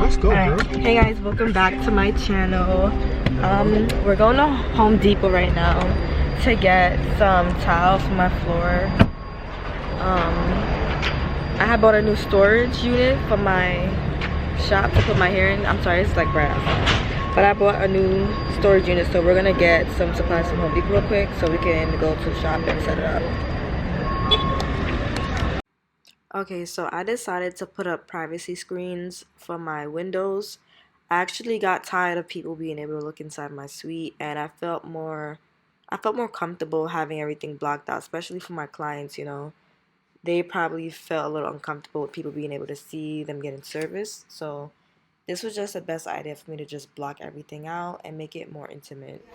Let's go, girl. Hey guys, welcome back to my channel. We're going to Home Depot right now to get some tile for my floor. I had bought a new storage unit for my shop to put my hair in. I'm sorry, it's like bright outside. But I bought a new storage unit, so we're gonna get some supplies from Home Depot real quick so we can go to the shop and set it up. Okay, so I decided to put up privacy screens for my windows. I actually got tired of people being able to look inside my suite, and I felt more comfortable having everything blocked out, especially for my clients, you know. They probably felt a little uncomfortable with people being able to see them getting service. So this was just the best idea for me to just block everything out and make it more intimate.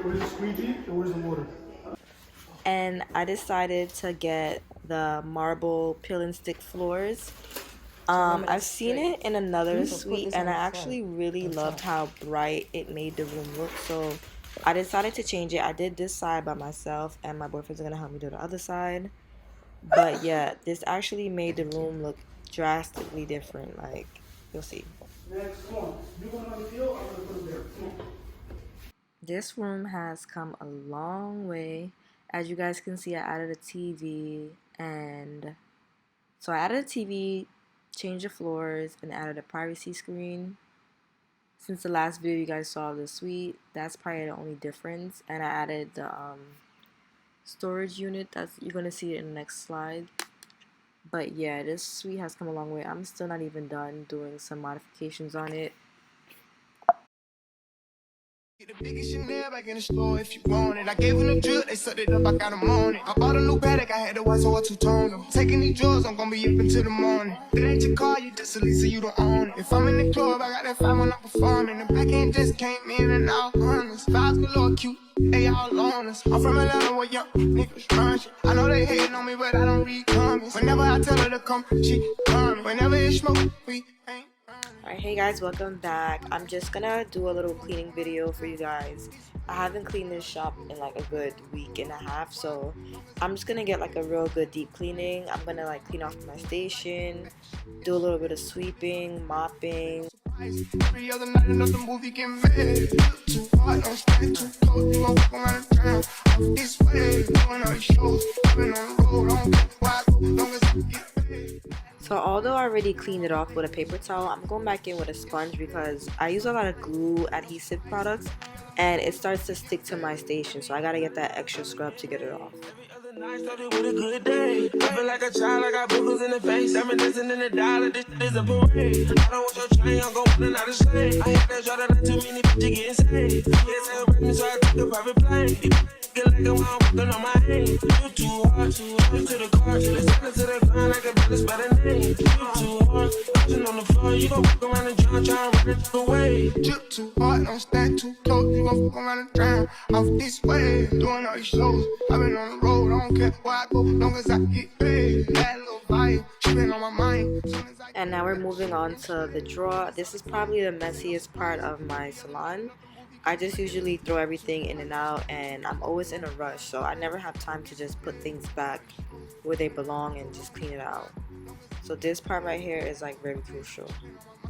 Where's the squeegee and where's the water? And I decided to get the marble peel and stick floors. I've seen it in another suite, and I actually really loved how bright it made the room look. So I decided to change it. I did this side by myself, and my boyfriend's gonna help me do the other side. But yeah, this actually made the room look drastically different. Like, you'll see. Next one. You want on the field? I'm gonna put it there. Come on. This room has come a long way. As you guys can see, I added a TV, and so I added a TV, changed the floors, and added a privacy screen. Since the last video you guys saw of the suite, that's probably the only difference. And I added the storage unit. That's, you're gonna see it in the next slide. But yeah, this suite has come a long way. I'm still not even done doing some modifications on it. Get the biggest Chanel back in the store if you want it. I gave them the drip, they sucked it up, I got them on it. I bought a new Patek, I had to watch so I two-toned them. Taking these drugs, I'm gonna be up until the morning. It ain't your car, you just a lease, so you don't own it. If I'm in the club, I got that fine when I'm performing. The back end just came in and out, honest. Vibes galore, cute, they all on us. I'm from Atlanta where young niggas run shit. I know they hating on me, but I don't read comments. Whenever I tell her to come, she coming. Whenever it's smoke, we ain't. Alright, hey guys, welcome back. I'm just gonna do a little cleaning video for you guys. I haven't cleaned this shop in like a good week and a half, so I'm just gonna get like a real good deep cleaning. I'm gonna like clean off my station, do a little bit of sweeping, mopping. Every other night another movie get made. Too hard, don't stand too close. You gon' walk around the town off this way. Doing all these shows, I've been on the road. I don't care where I go, long as I get paid. So although I already cleaned it off with a paper towel, I'm going back in with a sponge because I use a lot of glue adhesive products and it starts to stick to my station, so I gotta get that extra scrub to get it off. I started with a good day. I feel like a child, I got boogers in the face. I'm dancing in the dollar, this is a parade. I don't want your chain, I'm gon' put it out of shade. I hate that shot, not too many bitches getting saved. Yeah, celebrate me, so I took a private plane. Get like a wild walking on my aim. You too hard to the car, to the center, to the ground, like a bitch by the name. You too hard, watching on the floor, you gon' walk around and drown, try and run it away. Drip too hard, don't stand too close. You gon' fuck around and drown off this way. Doing all these shows, I've been on the road. I don't care where I go, long as I get paid. That little vibe, she been on my mind. And now we're moving on to the drawer. This is probably the messiest part of my salon. I just usually throw everything in and out, and I'm always in a rush, so I never have time to just put things back where they belong and just clean it out. So this part right here is like very crucial.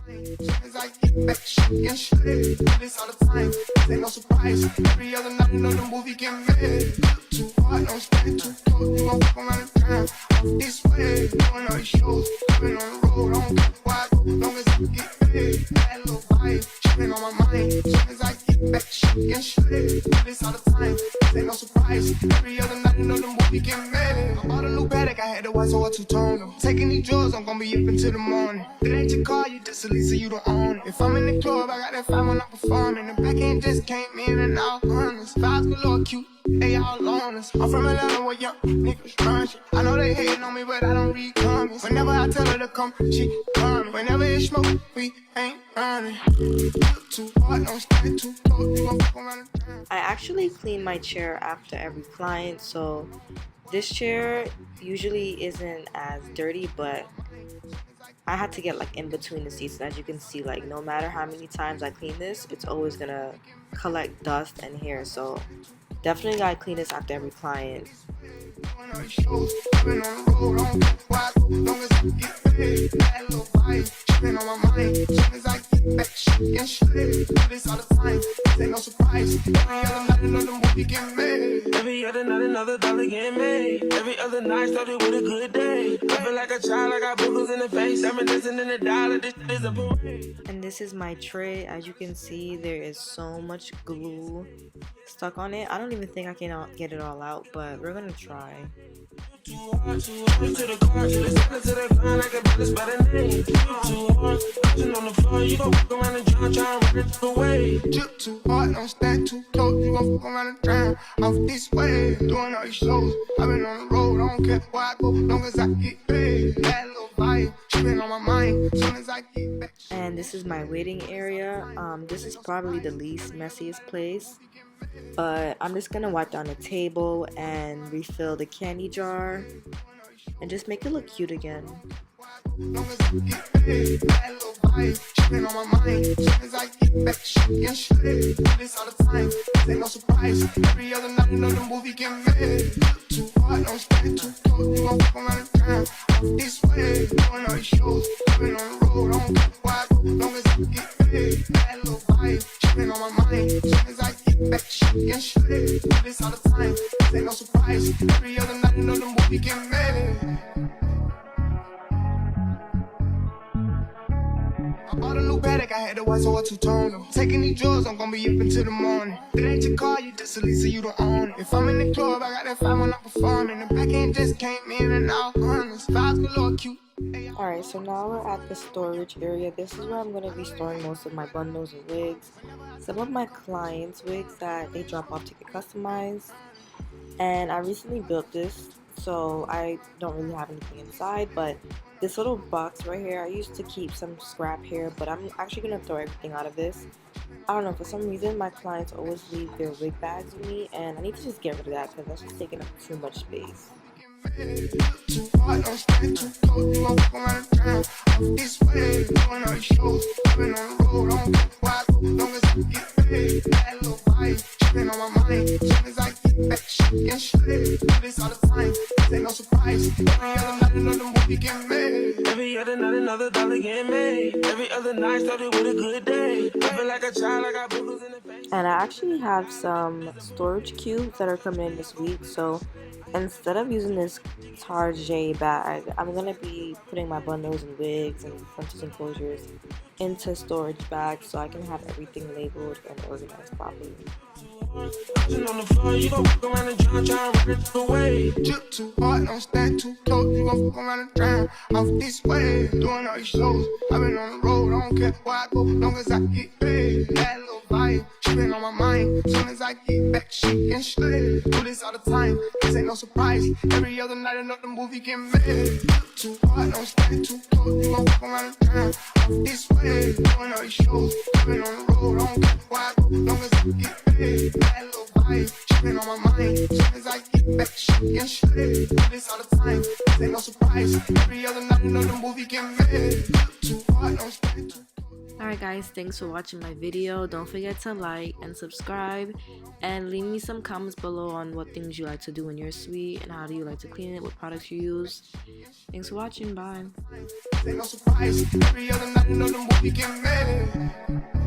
As I get back, she get shit. Do this all the time, ain't no surprise. Every other night another movie get made. Too hard, don't stand too close. You gon' walk around the town off this way. Doing all these shows, I've been on the road. I don't care where I go, long as I get paid. That little vibe, she been on my mind. As I get back, she get shit. Do this all the time, ain't no surprise. Every other night another movie get made. I bought a new Patek, I had to watch so I two-toned them. Taking these drugs, I'm gonna be up until the morning. It ain't your car, you just a lease, so you don't own it. If I'm in the club, I got that fine when I'm performing. The back end just came in and out, honest. Vibes galore, cute, they all on us. I'm from Atlanta where young niggas run shit. I know they hating on me, but I don't read comments. Whenever I tell her to come, she coming. Whenever it's smoke, we ain't running. Too hard, don't stand too close. You gon' fuck around the town. I actually clean my chair after every client, so this chair usually isn't as dirty, but I had to get like in between the seats, and as you can see, like no matter how many times I clean this, it's always gonna collect dust and hair. So definitely gotta clean this after every client. Every other night another dollar getting made. Every other night started with a good day. I feel like a child, I got boogers in the face. I'm dancing in the dollar, this is a parade. And this is my tray. As you can see, there is so much glue stuck on it. I don't even think I can get it all out, but we're gonna try. Too hard to the car, to the center, to the ground, like a better spell a name. Too hard, touching on the floor, you gon' walk around and drown, try and run it away. Drip too hard, don't stand too close. You gon' fuck around and drown off this way. Doing all these shows, I've been on the road. I don't care where I go, long as I get paid. That little vibe, tripping on my mind. Soon as I get back. And this is my waiting area. This is probably the least messiest place, but I'm just gonna wipe down the table and refill the candy jar and just make it look cute again. Long as I get paid, that little vibe, tripping on my mind. Soon as I get back, shaking straight. Do this all the time, this ain't no surprise. Every other night another movie get made. Too hard, don't stand too close. You gon' fuck around and drown off this way. Doing all these shows, I've been on the road. I don't care where I go, long as I get paid. That little vibe, tripping on my mind. Soon as I get back, shaking straight. Do this all the time, this ain't no surprise. Every other night another movie get made. I bought a new Patek, I had to watch so I two-tone. Taking these drugs, I'm gonna be up until the morning. If it ain't your car, you just a lease, you don't own it. If I'm in the club, I got that 5 when I'm performing. The back end just came in and out, honest. Vibes galore, cute. Alright, so now we're at the storage area. This is where I'm going to be storing most of my bundles and wigs. Some of my clients' wigs that they drop off to get customized. And I recently built this, so I don't really have anything inside, but this little box right here, I used to keep some scrap hair, but I'm actually going to throw everything out of this. I don't know, for some reason my clients always leave their wig bags with me, and I need to just get rid of that because that's just taking up too much space. Too hard, don't stand too close. You gon' fuck around and drown off this way. Doing all these shows, I've been on the road. I don't care where I go, long as I get paid. That little vibe, tripping on my mind. Soon as I get back, shaking straight. Do this all the time, this ain't no surprise. Every other night another movie get made. Every other night another dollar getting made. Every other night started with a good day. I feel like a child, I got boogers in the face. And I actually have some storage cubes that are coming in this week, so instead of using this Target bag, I'm going to be putting my bundles and wigs and fronces and closures into storage bags so I can have everything labeled and organized properly. Touching on the floor, you gon' walk around and drown, try and run it away. Drip too hard, don't stand too close. You gon' fuck around and drown off this way. Doing all these shows, I've been on the road. I don't care where I go, long as I get paid. That little vibe, tripping on my mind. Soon as I get back, shaking straight. Do this all the time, this ain't no surprise. Every other night another movie get made. Too hard, don't stand too close. You gon' fuck around and drown off this way. Doing all these shows, I've been on the road. I don't care where I go, long as I get paid. That little vibe, tripping on my mind. Soon as I get back, shaking straight. Do this all the time, this ain't no surprise. Every other night another movie get made. Too hard, don't stand too. Alright guys, thanks for watching my video. Don't forget to like and subscribe, and leave me some comments below on what things you like to do in your suite and how do you like to clean it, what products you use. Thanks for watching, bye. Ain't no surprise. Every other night another movie get made.